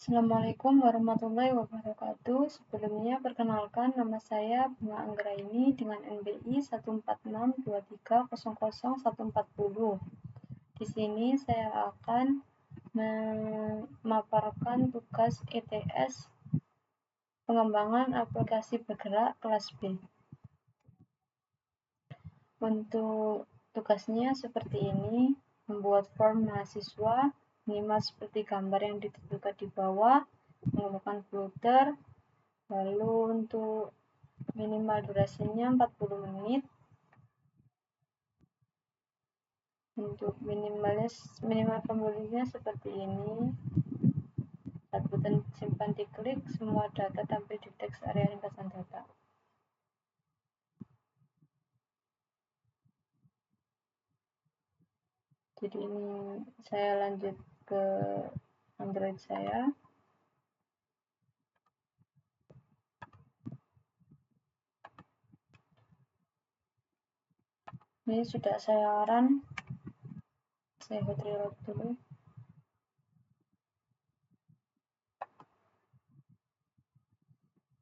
Assalamualaikum warahmatullahi wabarakatuh. Sebelumnya perkenalkan, nama saya Bunga Anggraini dengan NBI 14623000140. Di sini saya akan memaparkan tugas ETS pengembangan aplikasi bergerak kelas B. Untuk tugasnya seperti ini: membuat form mahasiswa minimal seperti gambar yang ditentukan di bawah, menggunakan footer, lalu untuk minimal durasinya 40 menit. Untuk minimal formulirnya seperti ini. Saat button simpan diklik, semua data tampil di teks area ringkasan data. Jadi ini saya lanjut ke Android saya. Ini sudah saya run. Saya hot reload dulu.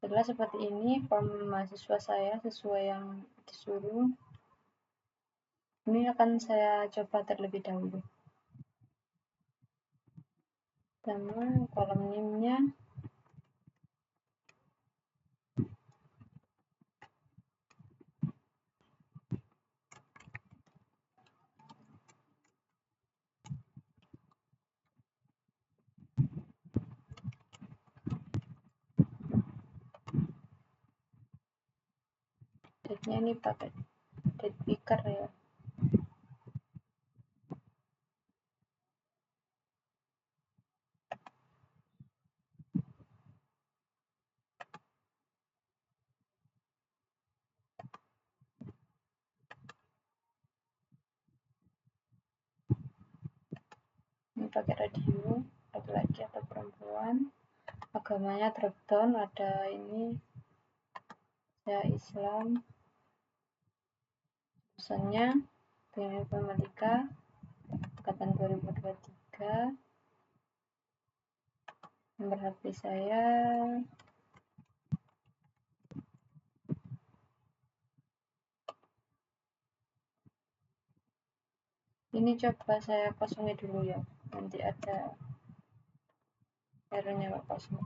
Setelah seperti ini, form mahasiswa saya sesuai yang disuruh. Ini akan saya coba terlebih dahulu. Pertama, kolom NIM-nya. Date-nya ini pakai date picker ya. Ini pakai radio, laki-laki atau perempuan. Agamanya dropdown, ada ini saya Islam. Jurusannya Teknik Informatika angkatan 2023. Nomor HP saya ini, coba saya kosongi dulu ya, nanti ada errornya nggak kosong.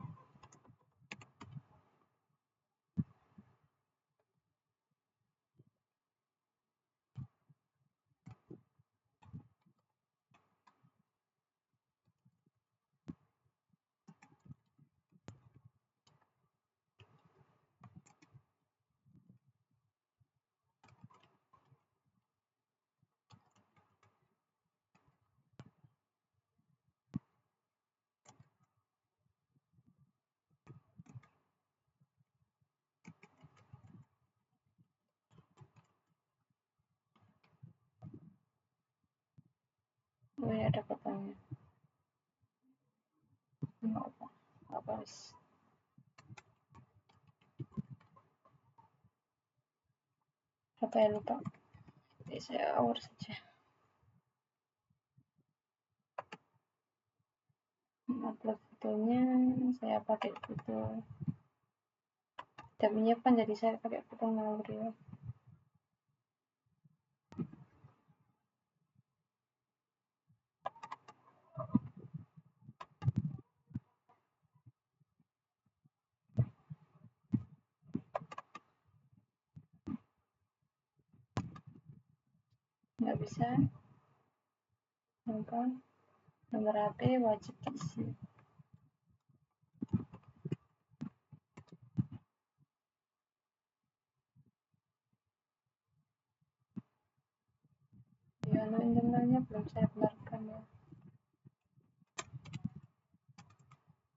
Oh ya, ada fotonya. Nggak apa wis. Apa ya, lupa. Jadi saya hour saja. Upload fotonya saya pakai foto. Tidak menyiapkan, jadi saya pakai foto ngawur ya. Nggak bisa. Nomor HP wajib diisi. Ya, internalnya belum saya benarkan ya.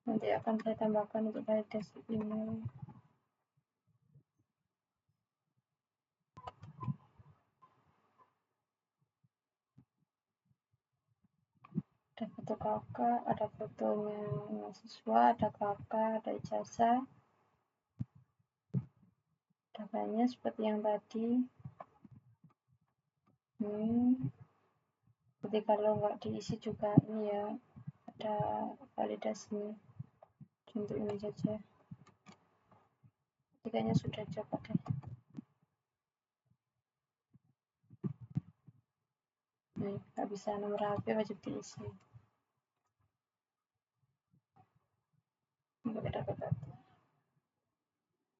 Nanti akan saya tambahkan untuk validasi email. Ada foto kakak, ada fotonya mahasiswa, ada kakak, ada ijazah. Datanya seperti yang tadi. Jadi kalau nggak diisi juga ini ya, ada validasinya. untuk ini saja. Kayaknya sudah coba deh. Nih, nggak bisa nomor HP wajib diisi. Nggak dapat data.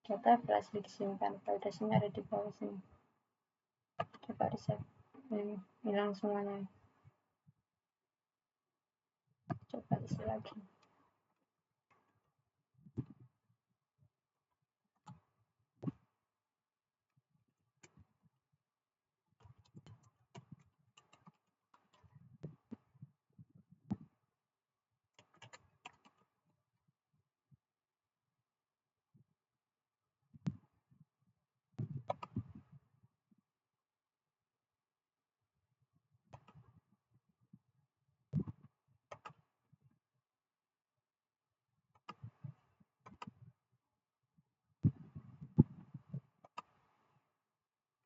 Data berhasil disimpan. Validasinya ada di bawah sini. Coba reset. Ini hilang semuanya. Coba isi lagi.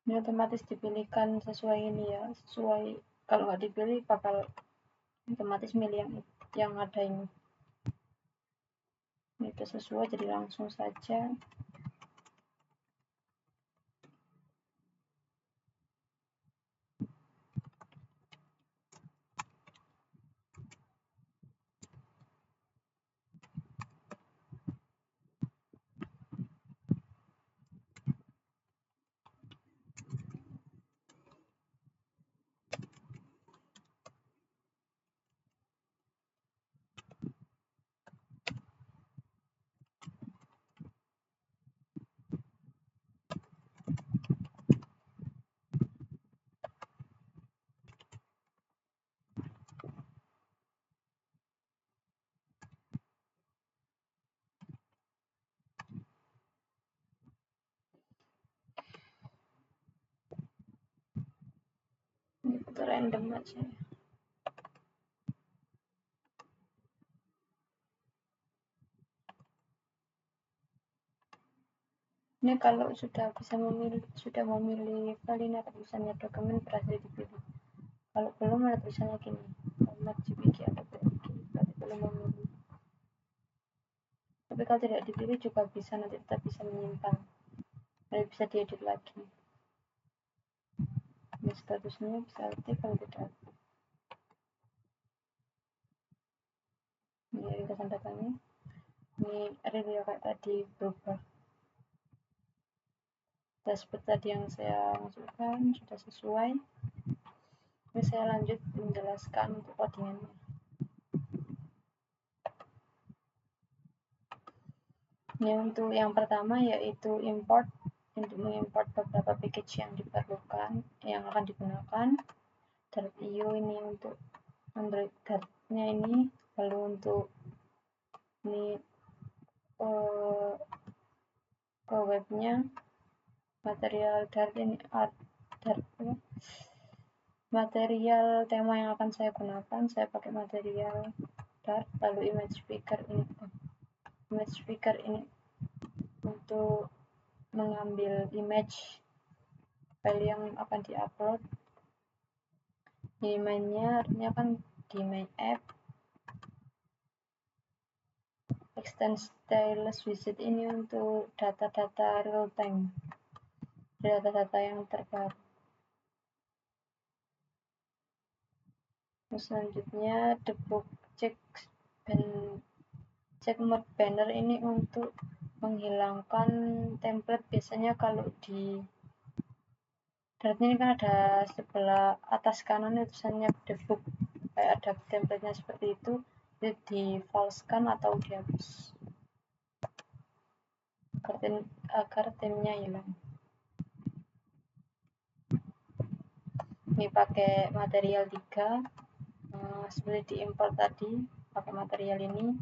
Ini otomatis dipilihkan sesuai ini ya, sesuai. Kalau nggak dipilih bakal otomatis milih yang ada ini. Ini udah sesuai, jadi langsung saja. Ini foto random aja. Ini kalau sudah memilih file ini ada tulisannya dokumen berhasil dipilih. Kalau belum ada tulisannya gini, format JPG atau PNG, berarti belum memilih. Tapi kalau tidak dipilih juga bisa, nanti tetap bisa menyimpan. Nanti bisa diedit lagi. Ini statusnya bisa aktif kalau tidak aktif. Ini ringkasan datanya. Ini review kayak tadi berubah. Dashboard tadi yang saya masukkan sudah sesuai. Ini saya lanjut menjelaskan untuk codingannya. Ini untuk yang pertama yaitu import, untuk mengimport beberapa package yang diperlukan, yang akan digunakan. .io ini untuk Android Guard-nya ini, lalu untuk ini ke webnya, material Dart ini art Dart, material tema yang akan saya gunakan, saya pakai material Dart, lalu image picker ini untuk mengambil image file yang akan diupload. Di mainnya artinya kan di main app. Extend stylus widget ini untuk data-data real time, data-data yang terbaru. Selanjutnya debug check mode banner ini untuk menghilangkan template. Biasanya kalau di Dart ini kan ada sebelah atas kanan tulisannya debug, kayak ada template-nya seperti itu, di false-kan atau dihapus agar timnya hilang. Ini pakai material 3, seperti diimport tadi, pakai material ini,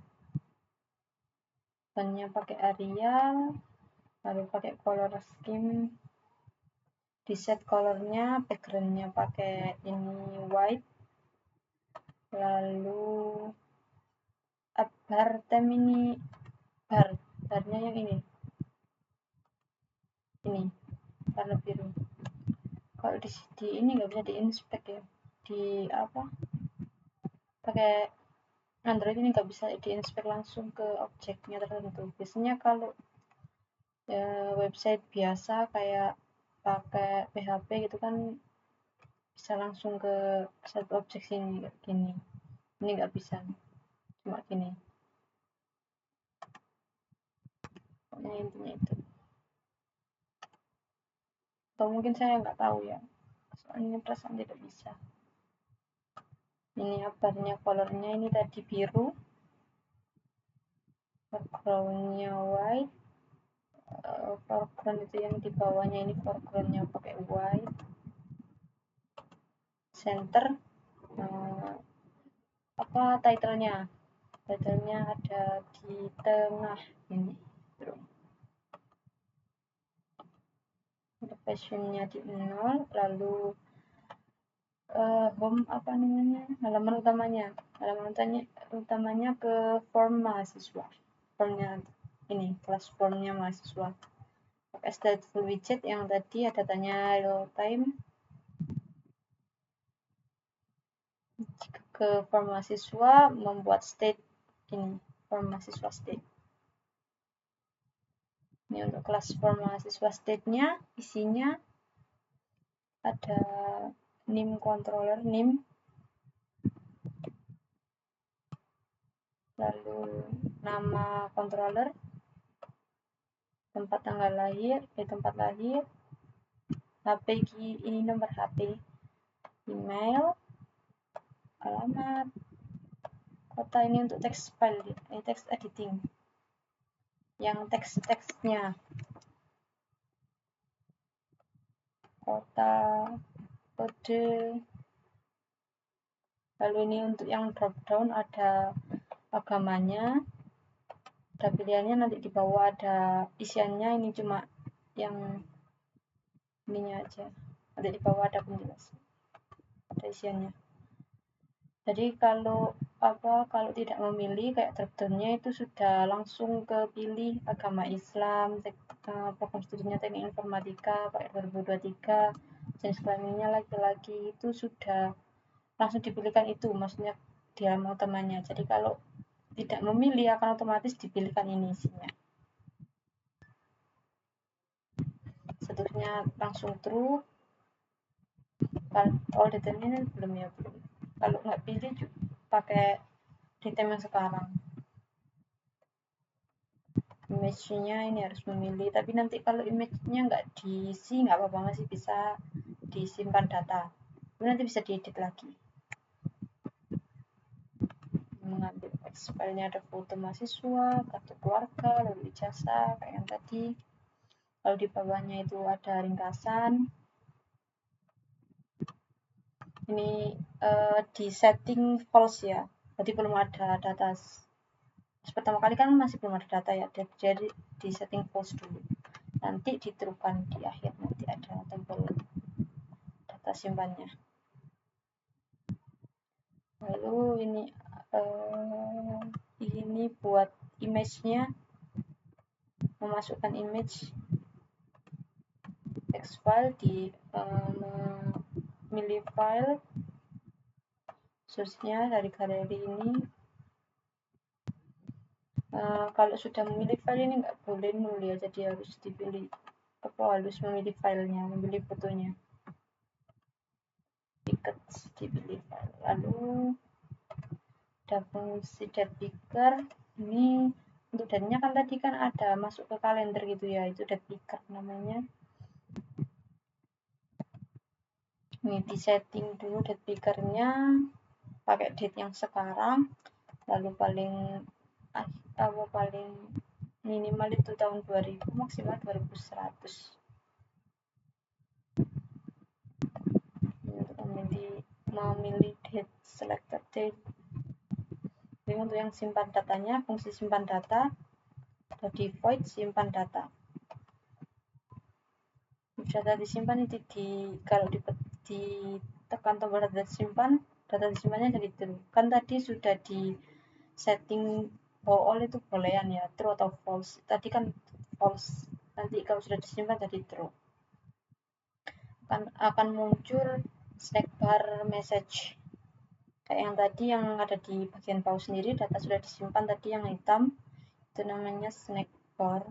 bannya pakai Arial, lalu pakai color scheme, di set colornya, backgroundnya pakai ini white, lalu bar theme ini barnya yang ini warna biru. Kalau di ini nggak bisa di inspect ya, di apa, pakai Android ini nggak bisa diinspek langsung ke objeknya tertentu. Biasanya kalau website biasa kayak pakai PHP gitu kan bisa langsung ke satu objek sini kayak gini. Ini nggak bisa, cuma gini. Pokoknya intinya itu. Atau mungkin saya nggak tahu ya, soalnya perasaan tidak bisa. Ini barnya colornya ini tadi biru, backgroundnya white, foreground itu yang di bawahnya ini foregroundnya pakai white, center apa titlenya ada di tengah ini, locationnya di 0, lalu home apa namanya, halaman utamanya ke form mahasiswa, formnya ini kelas formnya mahasiswa, pakai stateful widget yang tadi ada tanya real time. Ke form mahasiswa membuat state ini, form mahasiswa state. Ini untuk kelas form mahasiswa state-nya, isinya ada nim controller, nim, lalu nama controller, tempat tanggal lahir, tempat lahir, HP ini nomor HP, email, alamat, kota ini untuk text file, ini text editing, yang teksnya, kota, kode, lalu ini untuk yang drop down ada agamanya, ada pilihannya, nanti di bawah ada isiannya, ini cuma yang ininya aja, nanti di bawah ada penjelasan, ada isiannya. Jadi kalau tidak memilih kayak drop-downnya itu sudah langsung ke pilih agama Islam, program studinya teknik informatika pakai 2023, jenis kelaminnya laki-laki, itu sudah langsung dipilihkan itu, maksudnya di halaman utamanya. Jadi kalau tidak memilih akan otomatis dipilihkan ini isinya. Seterusnya langsung true. Kalau detailnya belum ya, belum. Kalau nggak pilih pakai detail yang sekarang. Image-nya ini harus memilih, tapi nanti kalau image-nya nggak diisi nggak apa-apa, masih bisa disimpan data, tapi nanti bisa diedit lagi. Mengambil text file-nya ada foto mahasiswa, kartu keluarga, lalu ijazah kayak yang tadi. Lalu di bawahnya itu ada ringkasan. Ini di setting false ya, jadi belum ada data. Pertama kali kan masih belum ada data ya, jadi di setting false dulu, nanti diterukan di akhir, nanti ada tombol data simpannya. Lalu ini buat image-nya, memasukkan image text file di memilih file, source-nya dari galeri ini. Kalau sudah memilih file ini nggak boleh nul ya, jadi harus dipilih harus memilih filenya, memilih fotonya, dipilih file. Lalu ada fungsi date picker, ini untuk date-nya kan tadi kan ada masuk ke kalender gitu ya, itu date picker namanya. Ini di setting dulu date picker-nya pakai date yang sekarang, lalu paling minimal itu tahun 2000, maksimal 2100. Memilih date selected date. Ini untuk yang simpan datanya, fungsi simpan data, di void simpan data. Data disimpan itu kalau ditekan tombol data disimpan, data disimpannya jadi true. Kan tadi sudah di setting all itu boolean ya, true atau false. Tadi kan false, nanti kalau sudah disimpan jadi true. Akan muncul snack bar message. Kayak yang tadi yang ada di bagian bawah sendiri, data sudah disimpan tadi yang hitam, itu namanya snack bar.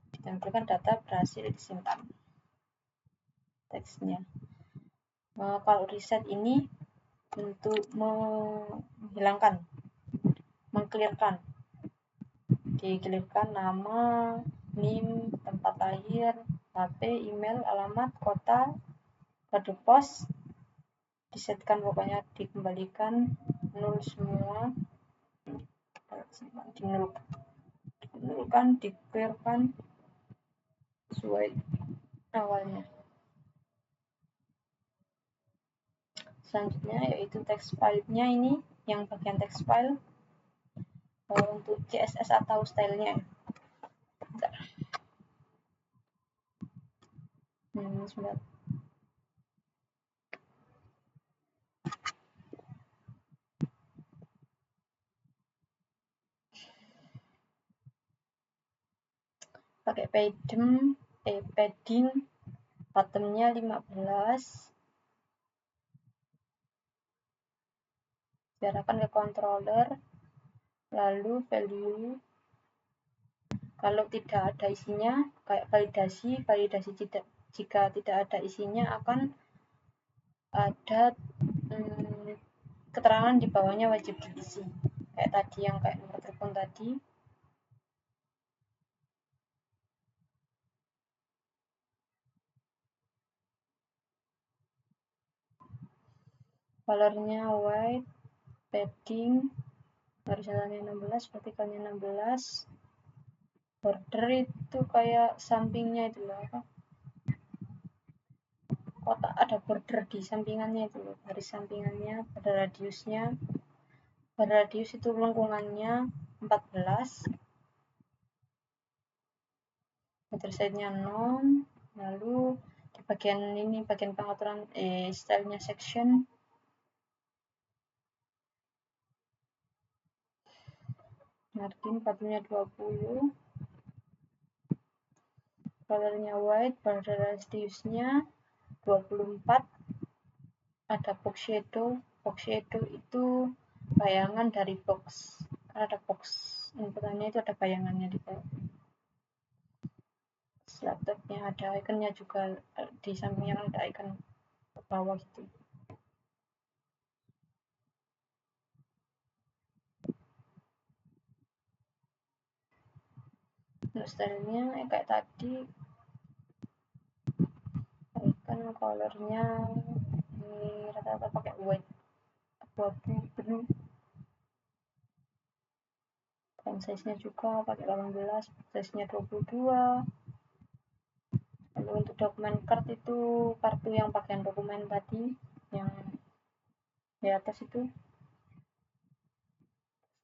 Ditampilkan data berhasil disimpan teksnya. Kalau reset ini untuk menghilangkan, mengclearkan, dikelirkan nama, NIM, tempat lahir, HP, email, alamat, kota, kode pos, disetkan pokoknya dikembalikan nol semua, dinulkan, diclearkan sesuai awalnya. Selanjutnya yaitu text file-nya, ini yang bagian text file untuk CSS atau stylenya. Sebentar. Pakai padding, bottomnya 15, diarahkan ke controller, lalu value, kalau tidak ada isinya kayak validasi jika tidak ada isinya akan ada keterangan di bawahnya wajib diisi, kayak tadi yang kayak nomor telepon tadi. Colornya white, padding horizontalnya 16, vertikalnya 16, border itu kayak sampingnya itu loh, kotak ada border di sampingannya itu loh, garis sampingannya, pada radiusnya, pada radius itu lengkungannya 14, meter size-nya 0, lalu di bagian ini bagian pengaturan stylenya section, margin 40-20, colornya white, border radiusnya 24, ada box shadow itu bayangan dari box, ada box inputannya itu ada bayangannya di bawah. Laptopnya ada ikonnya juga, di sampingnya ada icon ke bawah gitu. Untuk stylenya kayak tadi, icon colornya ini rata-rata pakai white, abu-abu blue. Font size-nya juga pakai 18, size-nya 22. Lalu untuk dokumen card itu kartu yang bagian dokumen tadi yang di atas itu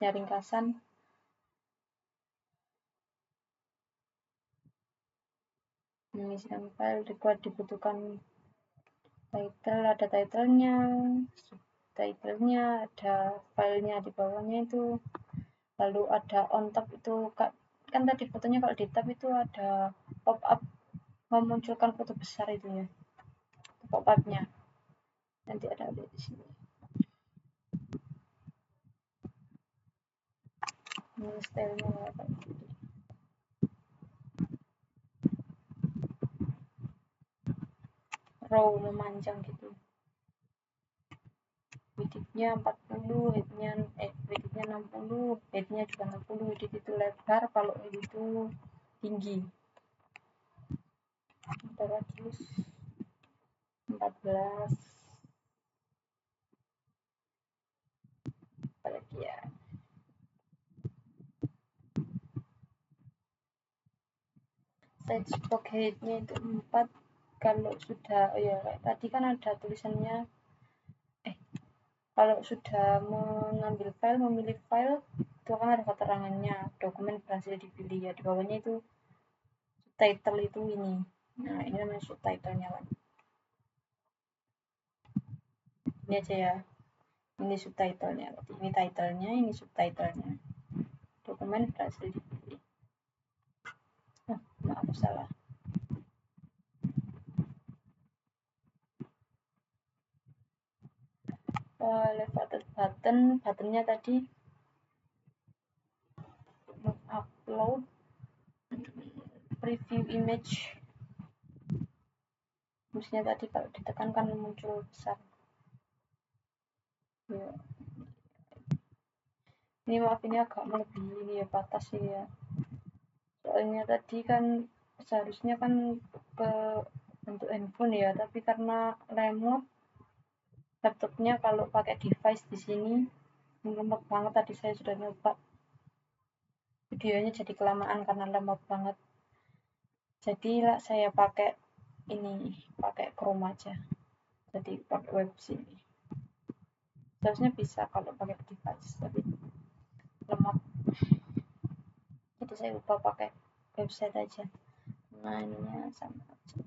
ringkasan. Mengisikan file dibutuhkan title, ada titlenya, subtitlenya, ada filenya di bawahnya itu, lalu ada on top itu kan tadi fotonya kalau di tab itu ada pop up memunculkan foto besar itu ya, pop up-nya nanti ada di sini. Ini stylenya row memanjang gitu, widthnya 40, widthnya 60, headnya juga 60, width itu lebar, kalau width itu tinggi. Ada radius 14, apalagi ya, size box height-nya itu 4. Kalau sudah kayak tadi kan ada tulisannya kalau sudah mengambil file, memilih file itu kan ada keterangannya dokumen berhasil dipilih ya, di bawahnya itu subtitle itu ini. Nah, ini namanya subtitlenya kan. Ini aja ya. Ini subtitlenya. Ini titlenya, ini subtitlenya. Dokumen berhasil dipilih. Maaf salah. elevated buttonnya tadi upload preview image, terusnya tadi kalau ditekan kan muncul besar ya. Ini maaf, ini agak melebihi ini ya, batas ini ya, soalnya tadi kan seharusnya kan ke bentuk handphone ya, tapi karena remote laptopnya kalau pakai device di sini lemot banget. Tadi saya sudah nyoba, videonya jadi kelamaan karena lemot banget, jadi lah saya pakai ini, pakai Chrome aja, jadi pakai web sini. Seharusnya bisa kalau pakai device, tapi lemot, jadi saya lupa pakai website aja. Nah ininya sama aja,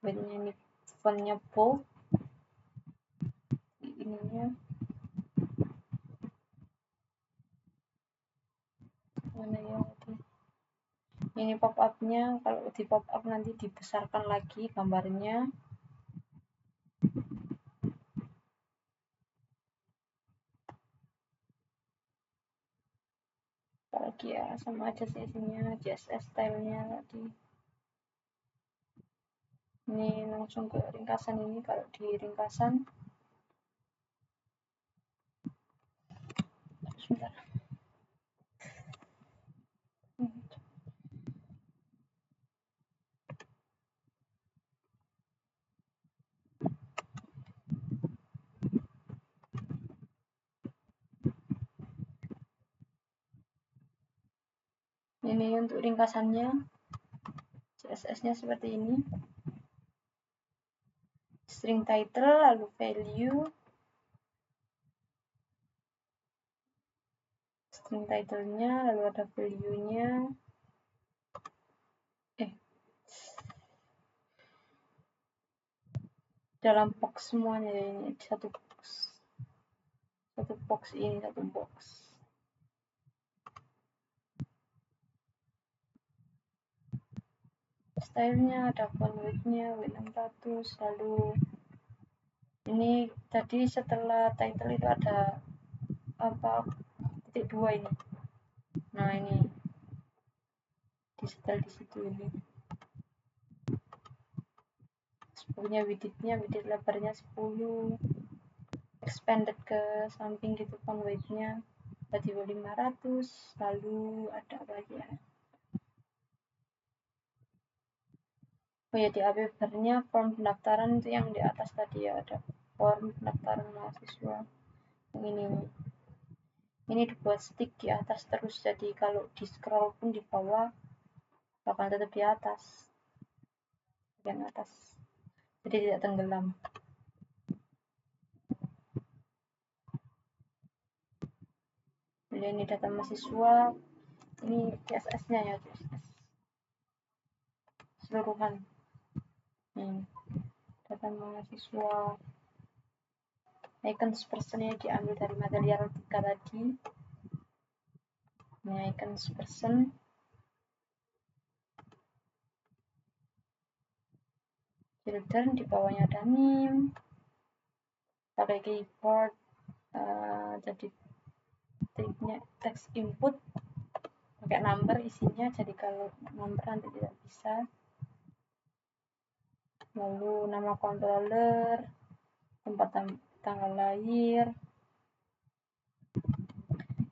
bedanya ini fontnya bold, ininya mana ya tadi, ini pop up-nya kalau di pop up nanti dibesarkan lagi gambarnya. Apalagi ya, sama aja sih isinya, CSS stylenya tadi. Ini langsung ke ringkasan. Ini kalau di ringkasan sebentar. Ini untuk ringkasannya, CSS-nya seperti ini. String title, lalu value, string title-nya, lalu ada value-nya. Dalam box semuanya ini, satu box ini, satu box. Stylenya ada font width-nya, width 600, lalu ini tadi setelah title itu ada apa, titik 2 ini. Nah ini di setel di situ ini. Punya width-nya, width lebarnya 10, expanded ke samping gitu font width-nya, tadi 500, lalu ada apa lagi ya? Oh ya, di AP bar-nya form pendaftaran itu yang di atas tadi ya, ada form pendaftaran mahasiswa. Yang ini dibuat stick di atas terus, jadi kalau di scroll pun di bawah bakal tetap di atas, bagian atas, jadi tidak tenggelam. Ini data mahasiswa, ini CSS-nya ya, CSS seluruhan. Data mahasiswa, icons personnya diambil dari material 3 tadi. Ini icons person, children, di bawahnya ada name, pakai keyboard, jadi text input pakai number isinya, jadi kalau number nanti tidak bisa. Lalu nama controller, tempat tanggal lahir.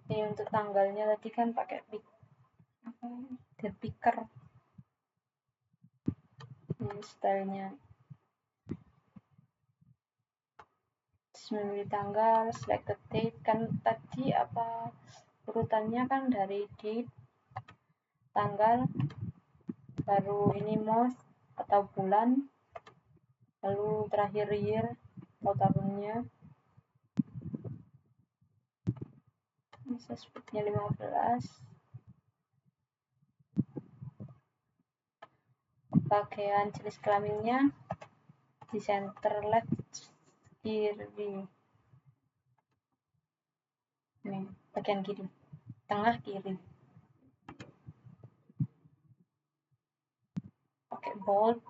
Ini untuk tanggalnya tadi kan pakai date picker. Ini stylenya, memilih tanggal, selected date, kan tadi apa urutannya kan dari date, tanggal, baru ini month atau bulan, lalu terakhir year atau tahunnya. Bisa speednya 15. Bagian jenis kelaminnya di center left kiri, ini bagian kiri, tengah kiri. Pakai bold,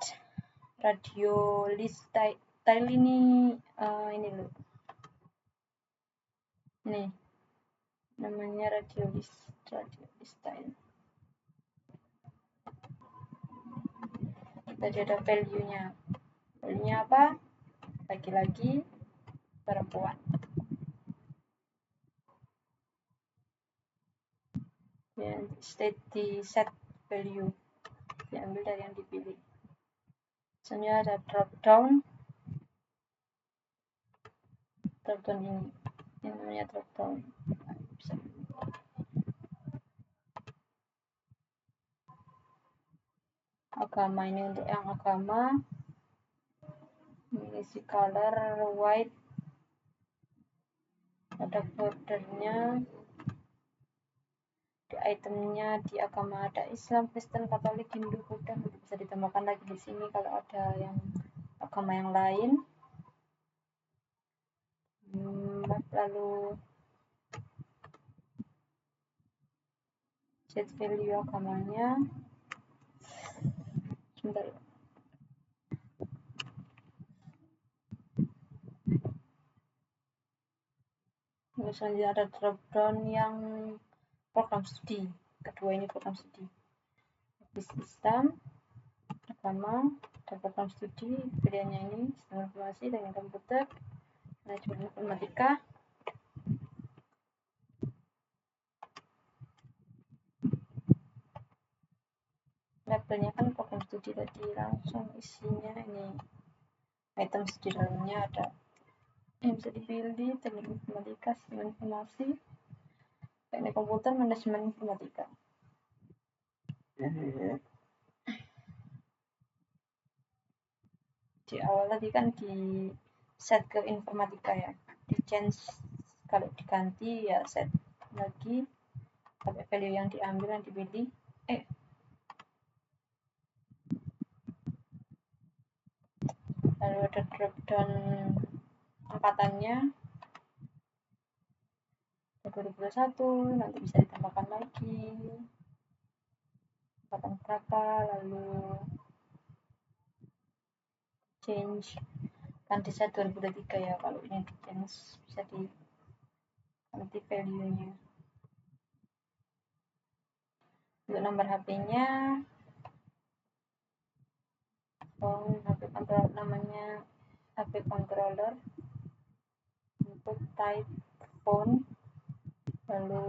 Radiolist tile ini loh, nih namanya radiolist tile. Tadi ada value-nya apa? Laki-laki, perempuan. Dan state di set value, diambil dari yang dipilih. Misalnya ada drop down ini namanya drop down. Agama, ini untuk yang agama, mengisi color white, ada bordernya. Di itemnya di agama ada Islam, Kristen, Katolik, Hindu, Buddha, bisa ditambahkan lagi di sini kalau ada yang agama yang lain. Lalu set value agamanya. Sebentar. Misalnya ada drop down yang program studi, kedua ini program studi. Islam, agama, dan program studi, pilihannya ini sistem informasi dengan komputer, manajemen informatika. Labelnya kan program studi tadi, langsung isinya ini item studi dalamnya ada yang bisa dipilih, teknik informatika, sistem informasi, teknik komputer, manajemen informatika. Di awal tadi kan di set ke informatika ya, di change, kalau diganti ya set lagi pakai value yang diambil, yang dipilih. Lalu ada drop down angkatannya 2021, nanti bisa ditambahkan lagi angkatan berapa, lalu change kan di set 2023 ya, kalau ini di change bisa diganti value-nya. Untuk nomor HP-nya, HP controller namanya HP controller, untuk type phone, lalu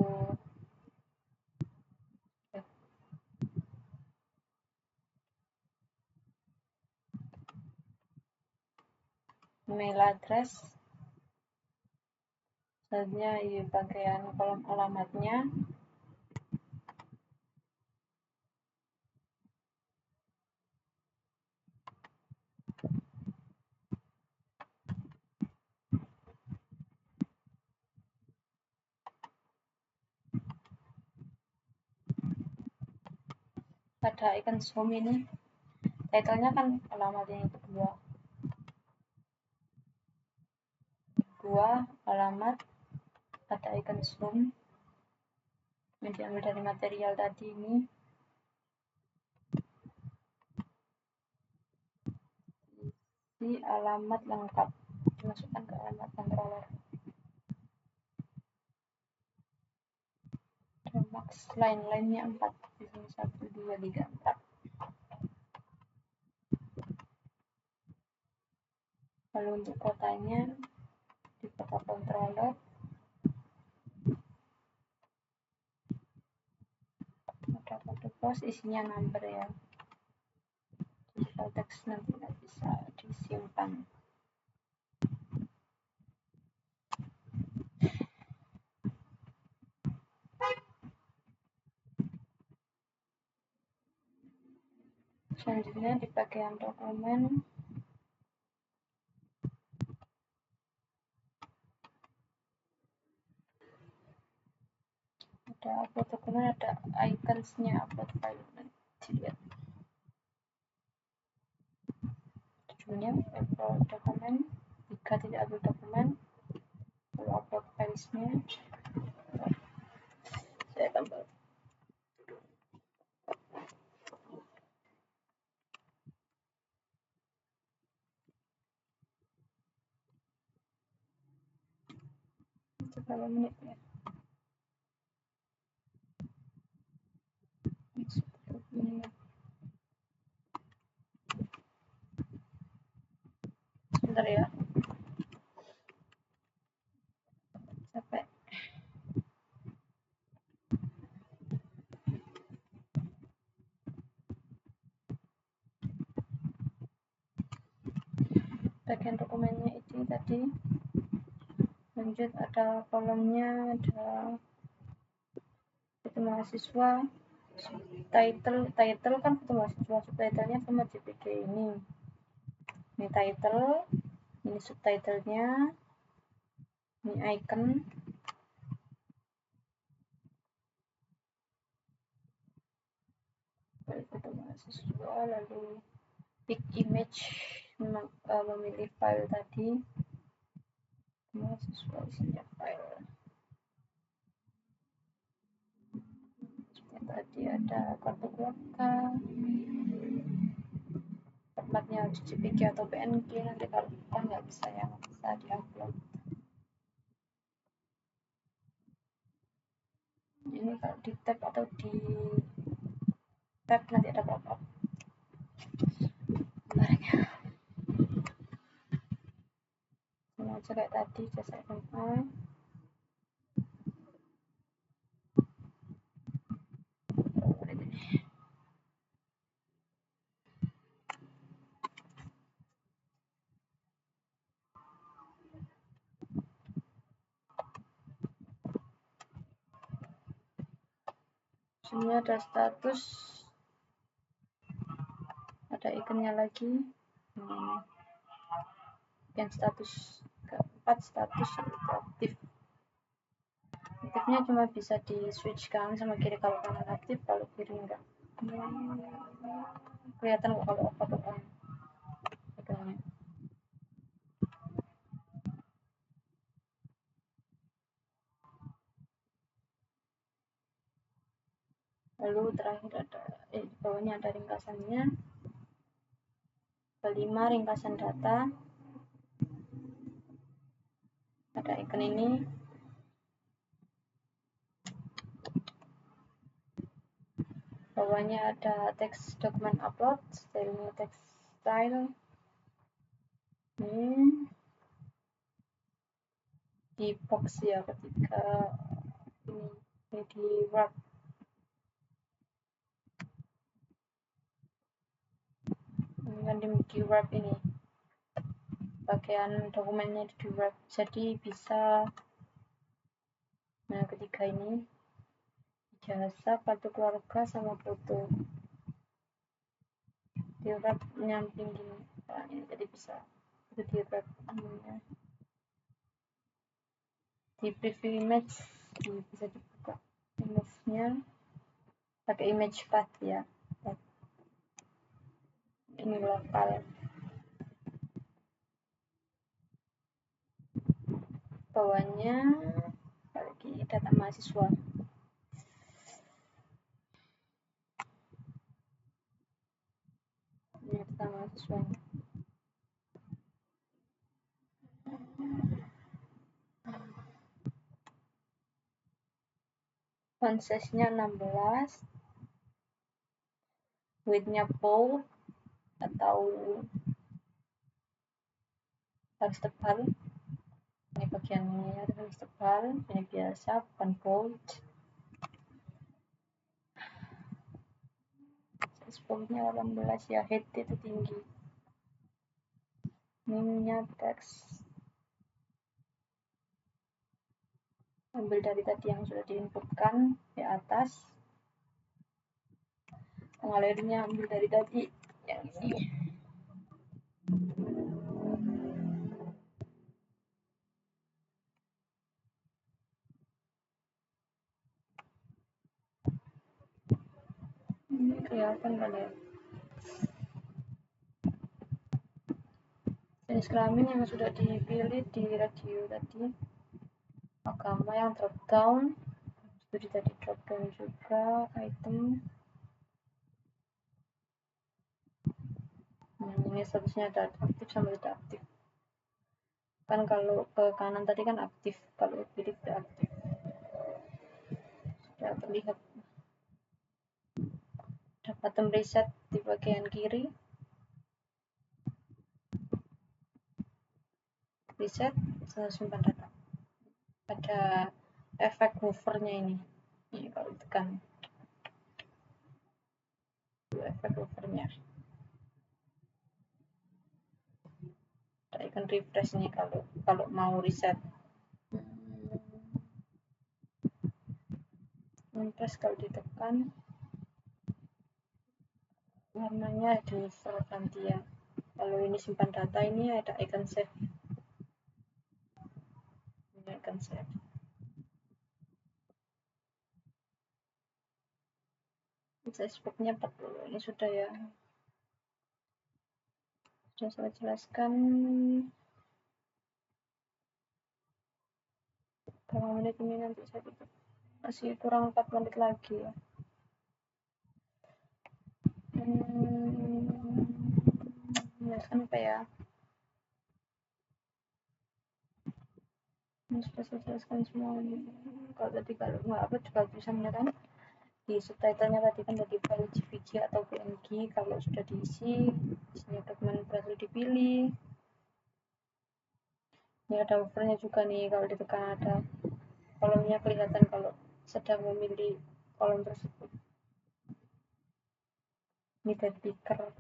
email address, selanjutnya di bagian kolom alamatnya. Pada icon zoom ini, title-nya kan alamat yang kedua alamat, ada icon zoom yang diambil dari material tadi ini. Di alamat lengkap dimasukkan ke alamat controller. Max line-nya 4, di sini 1, 2, 3, 4. Lalu untuk kotanya di kota controller ada kode pos, isinya number ya. Digital text nanti nggak bisa disimpan. Selanjutnya di bagian dokumen ada upload dokumen, ada iconsnya upload file, dilihat tujuannya upload dokumen. Jika tidak upload dokumen, lalu upload filesnya saya tambah. berapa menit ya? Sebentar ya, capek. Bagian dokumennya itu tadi. Lanjut ada kolomnya, ada foto mahasiswa, title kan foto mahasiswa, subtitlenya sama JPG ini title, ini subtitlenya, ini icon, foto mahasiswa, lalu pick image, memilih file tadi, mahasiswa isinya file. Tadi ada kartu keluarga, formatnya JPG atau PNG, nanti kalau kan nggak bisa yang bisa diupload. Ini kalau di tab atau di tab nanti ada pop-up gambarnya. Sama aja kayak tadi, jasa SMA. Sini ada status, ada ikonnya lagi. Yang status keempat, status aktif. Aktifnya cuma bisa di switch kanan sama kiri kalau kanan aktif, kalau kiri enggak. Kelihatan kok kalau off atau on ikonnya. Lalu terakhir ada di bawahnya ada ringkasannya. Kelima, ringkasan data. Ada ikon ini. Bawahnya ada teks dokumen upload, stylenya text style. Ini di box ya ketika ini di wrap. Ini kan di wrap ini. Bagian dokumennya di wrap, jadi bisa ketiga ini ijazah, kartu keluarga sama foto di wrap nyamping gini ini, jadi bisa itu di wrap di preview image, bisa dibuka image-nya pakai image path ya, ini lokal. Bawahnya lagi data mahasiswa. Ini data mahasiswa. Font size-nya 16, width-nya bold atau harus tebal. Ini bagiannya harus tebal, ini biasa, bukan bold. Size boldnya 18 ya, height itu tinggi. Minimnya teks. Ambil dari tadi yang sudah diinputkan di atas. Pengalirnya ambil dari tadi yang ini. Ini kelihatan kali ya. Jenis kelamin yang sudah dipilih di radio tadi. Agama yang drop down. Jadi tadi drop down juga item. Ini statusnya ada aktif sama tidak aktif. Kan kalau ke kanan tadi kan aktif, kalau kiri tidak aktif. Sudah terlihat. Dapat reset di bagian kiri. Reset, simpan data. Ada efek hovernya ini. Ini kalau tekan. Efek hovernya. Ada icon refresh nih kalau mau reset. Refresh kalau ditekan warnanya di ganti ya. Kalau ini simpan data, ini ada icon save. Ini icon save. Facebooknya 40. Ini sudah ya. Sudah saya jelaskan. Berapa menit ini nanti saya tutup. Masih kurang 4 menit lagi ya. Apa ya? Ini sudah saya jelaskan semua. Kalau tadi kalau nggak apa juga bisa kan di subtitlenya tadi kan dari file JPG atau PNG. Kalau sudah diisi, isinya dokumen berhasil dipilih. Ini ada hovernya juga nih, kalau ditekan ada kolomnya kelihatan kalau sedang memilih kolom tersebut. Ini picker.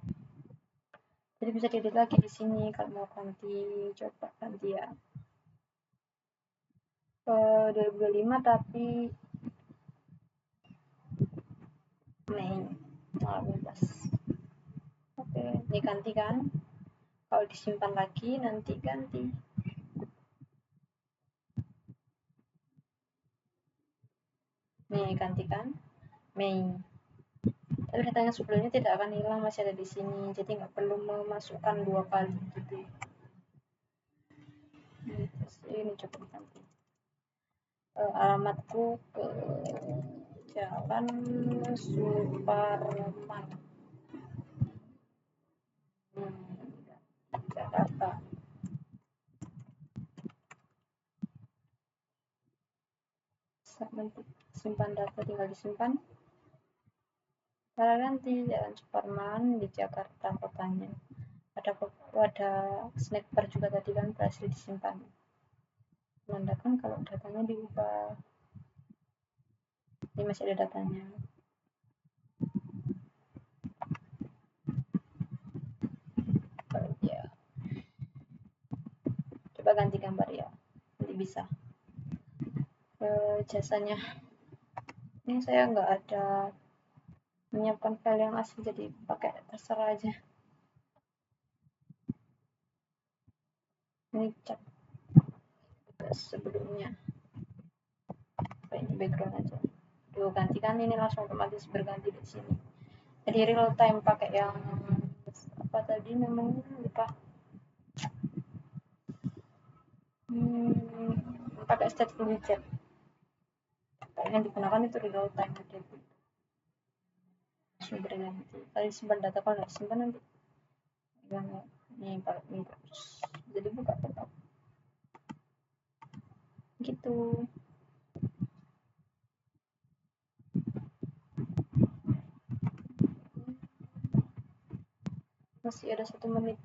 Jadi bisa diedit lagi di sini kalau mau ganti, coba ganti ya. 2025 tapi Mei 2018. Oke, ini ganti kan? Kalau disimpan lagi nanti ganti. Nih ganti kan? Mei. Tapi datanya sebelumnya tidak akan hilang, masih ada di sini. Jadi nggak perlu memasukkan 2 kali gitu. Ini coba ganti. Alamatku ke Jalan Suparman, Jakarta. Nanti simpan data, tinggal disimpan. Cara ganti Jalan Suparman di Jakarta kotanya. Ada snack bar juga tadi kan berhasil disimpan. Menandakan kalau datanya diubah. Ini masih ada datanya. Ya. Coba ganti gambar ya, nanti bisa. Jasanya ini saya nggak ada menyiapkan file yang asli, jadi pakai terserah aja. Ini cat sebelumnya, ini background aja. Tuh ganti kan, ini langsung otomatis berganti di sini. Jadi real time pakai yang apa tadi namanya, lupa. Pakai stateful widget. Yang digunakan itu real time aja. Sumber nanti. Kali simpan data, kalau nggak simpan nanti yang ini pakai Windows. Jadi buka tetap. Gitu. Masih ada 1 menit.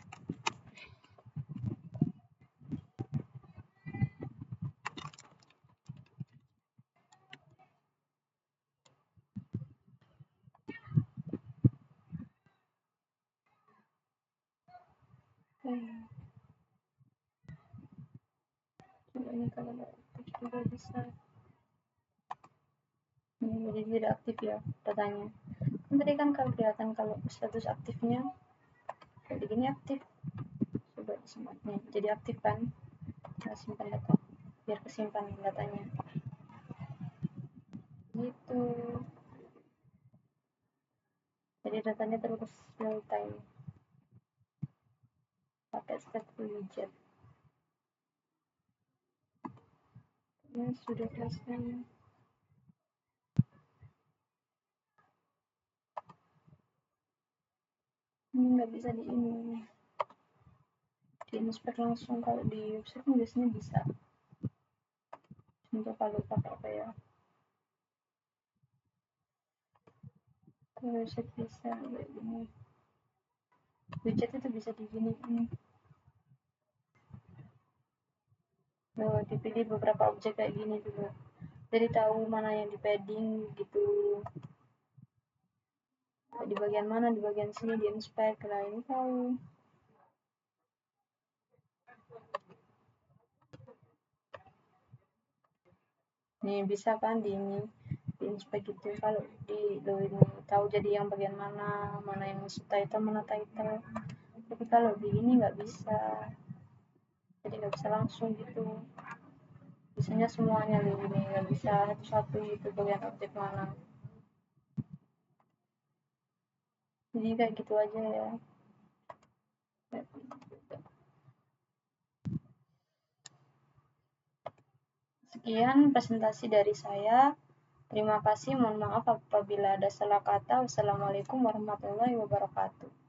Ini kalau juga bisa. Jadi tidak aktif ya datanya. Tadi kan kalau kelihatan kalau status aktifnya kayak begini aktif. Coba disimpan. Jadi aktif kan? Nah, simpan data. Biar kesimpan datanya. Gitu. Jadi datanya terus real time. Pakai stateful widget. Ya, sudah selesai. Nggak bisa di ini. inspect langsung. Kalau di website biasanya bisa. Contoh kalau pakai apa ya, website bisa kayak gini, widget itu bisa diginiin. Dipilih beberapa objek kayak gini dulu, jadi tahu mana yang di padding gitu, di bagian mana, di bagian sini di inspect. Nah ini tahu. Nih bisa kan di inspect gitu. Kalau di ini tahu jadi yang bagian mana, mana yang title, mana title. Tapi kalau di ini nggak bisa, jadi nggak bisa langsung gitu. Biasanya semuanya di ini, nggak bisa satu-satu gitu bagian objek mana. Jadi kayak gitu aja ya. Sekian presentasi dari saya. Terima kasih, mohon maaf apabila ada salah kata. Wassalamualaikum warahmatullahi wabarakatuh.